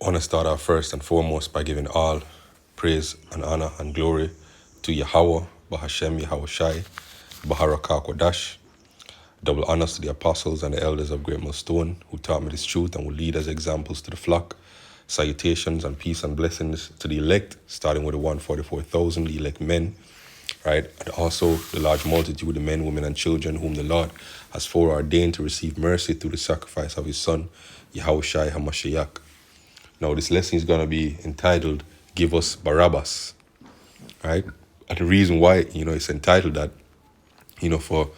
want to start off first and foremost by giving all praise and honor and glory to Yahweh, Bahashem, Yahweh Shai, Baharaka Kodash. Double honors to the apostles and the elders of Great Millstone who taught me this truth and will lead as examples to the flock. Salutations and peace and blessings to the elect, starting with the 144,000, the elect men, right? And also the large multitude, the men, women, and children whom the Lord has foreordained to receive mercy through the sacrifice of his Son, Yahweh Shai HaMashiach. Now, this lesson is going to be entitled, Give Us Barabbas, right? And the reason why, it's entitled that, for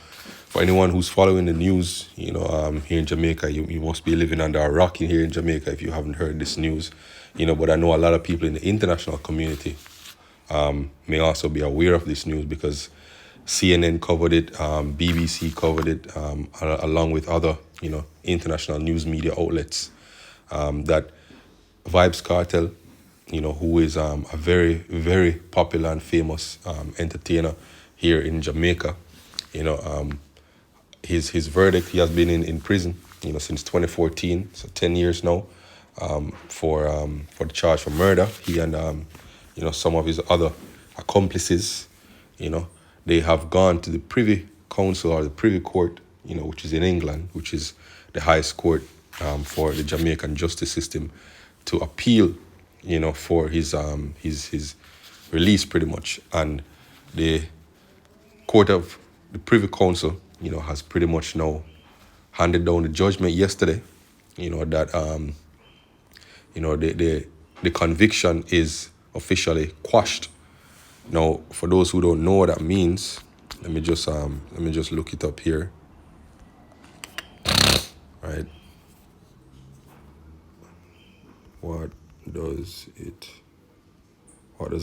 anyone who's following the news, here in Jamaica, you must be living under a rock here in Jamaica if you haven't heard this news, but I know a lot of people in the international community may also be aware of this news because CNN covered it, BBC covered it, along with other, international news media outlets, that Vybz Kartel, who is a very, very popular and famous entertainer here in Jamaica, his verdict, he has been in prison, since 2014, so 10 years now, for the charge for murder. He and, some of his other accomplices, they have gone to the Privy Council or the Privy Court, which is in England, which is the highest court for the Jamaican justice system, to appeal, for his release pretty much. And the court of the Privy Council, has pretty much now handed down the judgment yesterday, that, the conviction is officially quashed. Now, for those who don't know what that means, let me just look it up here. Right. What does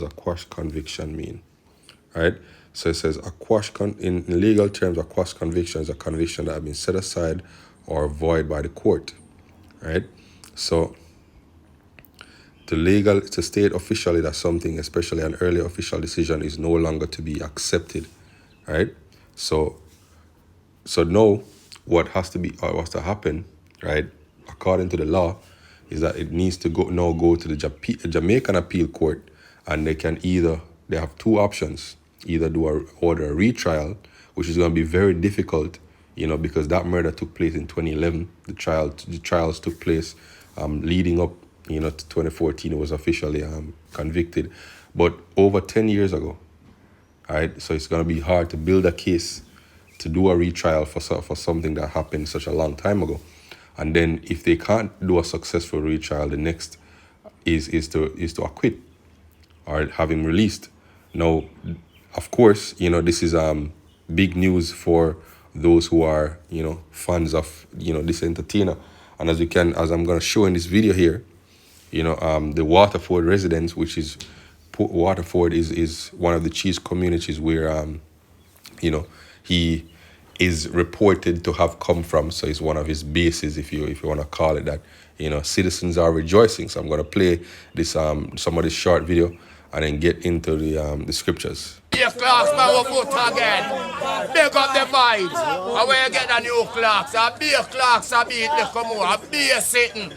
a quashed conviction mean? Right? So it says a quashed in legal terms, a quashed conviction is a conviction that has been set aside or void by the court. Right? So to state officially that something, especially an early official decision, is no longer to be accepted. Right? So now what has to happen, right, according to the law, is that it needs to go to the Jamaican appeal court, and they have two options: either order a retrial, which is going to be very difficult, because that murder took place in 2011. The trials took place leading up, to 2014. It was officially convicted, but over 10 years ago. All right, so it's going to be hard to build a case to do a retrial for something that happened such a long time ago. And then if they can't do a successful retrial, the next is to acquit or have him released. Now, of course, this is big news for those who are, fans of, this entertainer. And as I'm going to show in this video here, the Waterford residents, which is Waterford is one of the chief communities where, he is reported to have come from. So it's one of his bases, if you want to call it that. Citizens are rejoicing. So I'm going to play this some of this short video and then get into the scriptures. Yes, clocks, my foot again. Big up the vibes. And when you get the new clocks, a big clocks, a beat little more, a big sitting.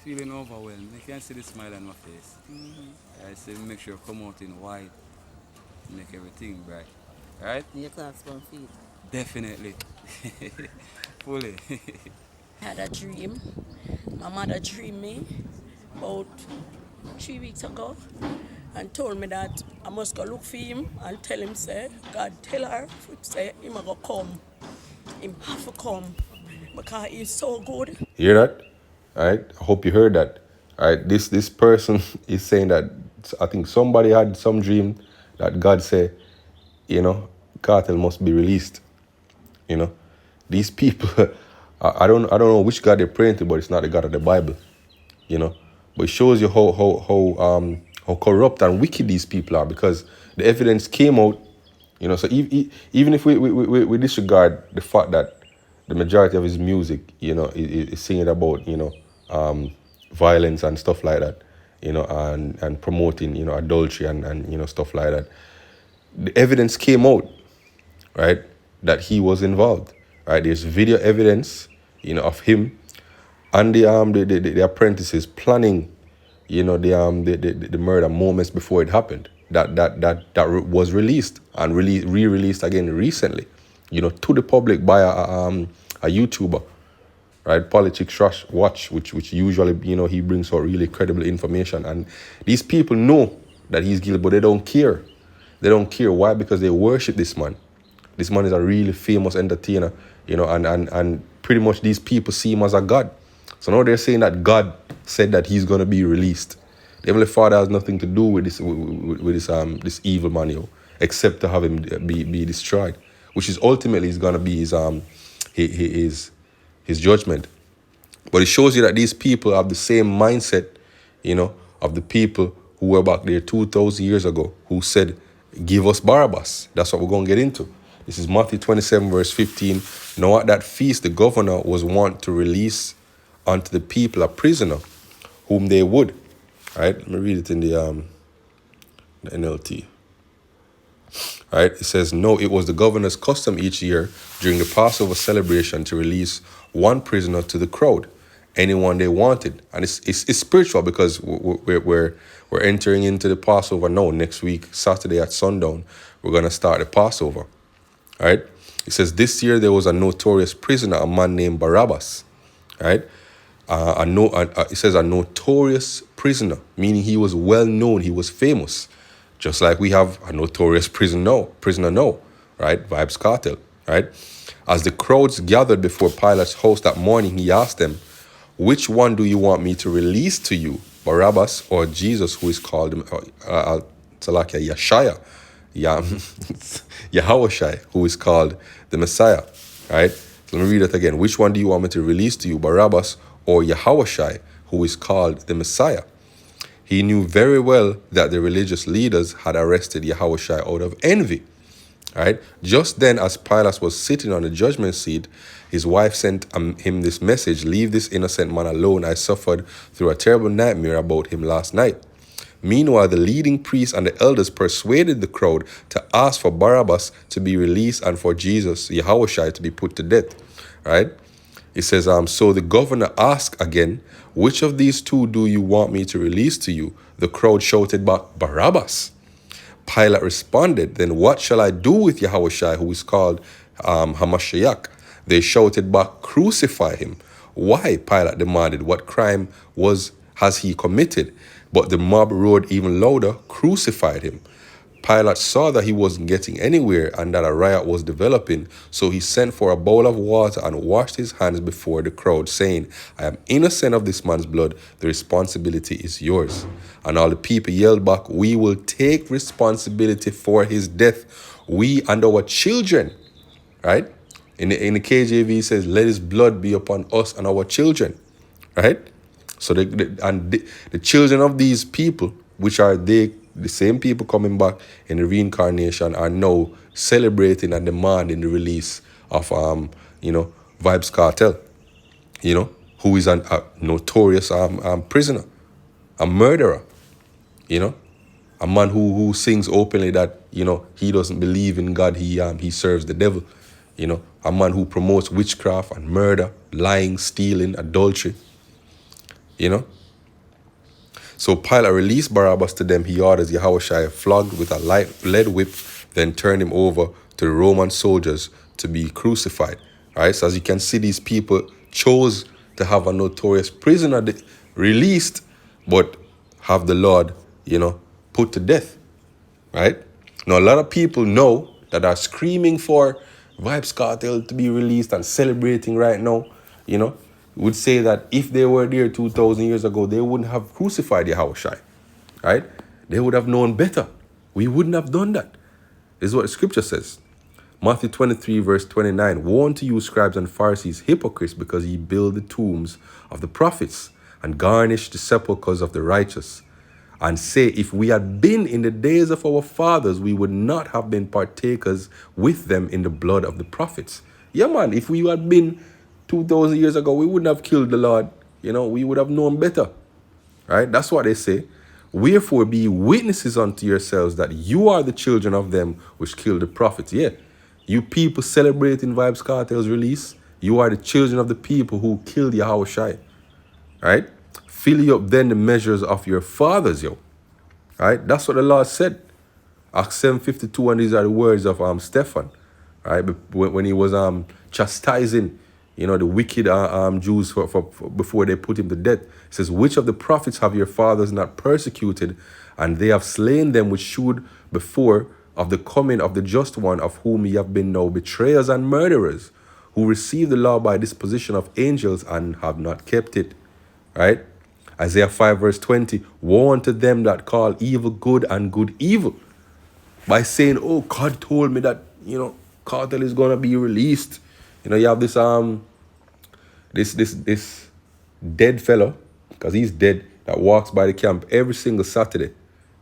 Feeling overwhelmed. You can see the smile on my face. I say make sure come out in white, make everything bright. Right? Your clocks won't feed. Definitely. Fully. I had a dream. My mother dreamed me about 3 weeks ago and told me that I must go look for him and tell him, say, God tell her, say, him a go come. Him have to come because he's so good. You hear that? All right. I hope you heard that. All right. This person is saying that I think somebody had some dream that God said, Kartel must be released. These people, I don't know which God they're praying to, but it's not the God of the Bible. But it shows you how corrupt and wicked these people are, because the evidence came out. So even if we disregard the fact that the majority of his music, is singing about, violence and stuff like that, and promoting, adultery and stuff like that. The evidence came out, right, that he was involved, right? There's video evidence, of him and the apprentices planning, the murder moments before it happened. That was released and re-released again recently, to the public by a YouTuber, right? Politics Watch, which usually, he brings out really credible information, and these people know that he's guilty, but they don't care. They don't care. Why? Because they worship this man. This man is a really famous entertainer, and pretty much these people see him as a god. So now they're saying that God said that he's going to be released. The Heavenly Father has nothing to do with this evil man, except to have him be destroyed, which is ultimately is going to be his judgment. But it shows you that these people have the same mindset, of the people who were back there 2,000 years ago, who said, give us Barabbas. That's what we're going to get into. This is Matthew 27, verse 15. Now at that feast, the governor was wont to release unto the people a prisoner, whom they would. All right, let me read it in the NLT. All right, it says, no, it was the governor's custom each year during the Passover celebration to release one prisoner to the crowd, anyone they wanted. And it's spiritual, because we're entering into the Passover now. Next week, Saturday at sundown, we're going to start the Passover. All right, it says, this year there was a notorious prisoner, a man named Barabbas. All right, it says a notorious prisoner, meaning he was well known, he was famous. Just like we have a notorious prisoner now, right? Vybz Kartel, right? As the crowds gathered before Pilate's house that morning, he asked them, which one do you want me to release to you, Barabbas or Jesus, who is called Yeshaya, Yahushai, who is called the Messiah, right? So let me read it again. Which one do you want me to release to you, Barabbas or Yahushai, who is called the Messiah? He knew very well that the religious leaders had arrested Yahushua out of envy. Right? Just then, as Pilate was sitting on the judgment seat, his wife sent him this message, leave this innocent man alone. I suffered through a terrible nightmare about him last night. Meanwhile, the leading priests and the elders persuaded the crowd to ask for Barabbas to be released and for Jesus, Yahushua, to be put to death. Right? It says, so the governor asked again, which of these two do you want me to release to you? The crowd shouted back, Barabbas. Pilate responded, then what shall I do with Yahushua, who is called Hamashiach? They shouted back, crucify him. Why? Pilate demanded. What crime has he committed? But the mob roared even louder, crucified him. Pilate saw that he wasn't getting anywhere and that a riot was developing, so he sent for a bowl of water and washed his hands before the crowd, saying, I am innocent of this man's blood. The responsibility is yours. And all the people yelled back, we will take responsibility for his death, we and our children. Right? In the KJV, it says, let his blood be upon us and our children. Right? So the children of these people, which are the same people coming back in the reincarnation, are now celebrating and demanding the release of Vybz Kartel, who is a notorious prisoner, a murderer, a man who sings openly that he doesn't believe in God, he serves the devil, a man who promotes witchcraft and murder, lying, stealing, adultery, So Pilate released Barabbas to them. He orders Yahushua flogged with a lead whip, then turned him over to the Roman soldiers to be crucified. All right, so as you can see, these people chose to have a notorious prisoner released, but have the Lord, put to death. Right? Now, a lot of people know that are screaming for Vybz Kartel to be released and celebrating right now, would say that if they were there 2,000 years ago, they wouldn't have crucified Yahushua, right? They would have known better. We wouldn't have done that. This is what the scripture says. Matthew 23, verse 29. Woe unto you, scribes and Pharisees, hypocrites, because ye build the tombs of the prophets and garnish the sepulchres of the righteous, and say, if we had been in the days of our fathers, we would not have been partakers with them in the blood of the prophets. Yeah, man, if we had been 2,000 years ago, we wouldn't have killed the Lord. We would have known better. Right? That's what they say. Wherefore be witnesses unto yourselves that you are the children of them which killed the prophets. Yeah. You people celebrating Vybz Kartel's release, you are the children of the people who killed Yahushua. right? Fill you up then the measures of your fathers, yo. Right? That's what the Lord said. Acts 7:52, and these are the words of Stephen, right? When he was chastising, the wicked Jews for before they put him to death. He says, which of the prophets have your fathers not persecuted, and they have slain them which should before of the coming of the just one, of whom ye have been now betrayers and murderers, who received the law by disposition of angels and have not kept it. Right? Isaiah 5:20, woe unto them that call evil good and good evil, by saying, oh, God told me that, Kartel is gonna be released. You have this this dead fellow, because he's dead, that walks by the camp every single Saturday,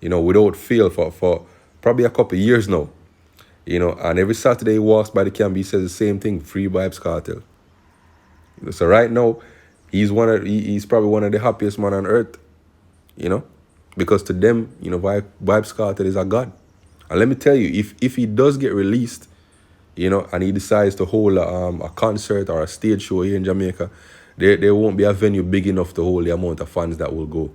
without fail for probably a couple of years now. And every Saturday he walks by the camp, he says the same thing, free Vybz Kartel. So right now, he's probably one of the happiest man on earth, because to them, Vybz Kartel is a god. And let me tell you, if he does get released, and he decides to hold a concert or a stage show here in Jamaica, there won't be a venue big enough to hold the amount of fans that will go.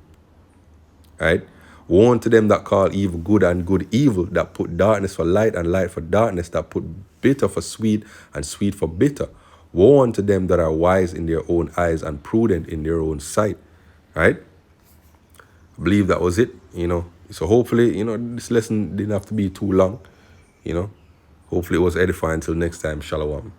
Right? Woe unto them that call evil good and good evil, that put darkness for light and light for darkness, that put bitter for sweet and sweet for bitter. Woe unto them that are wise in their own eyes and prudent in their own sight. Right? I believe that was it, So hopefully, this lesson didn't have to be too long, Hopefully it was edifying. Until next time, shalom.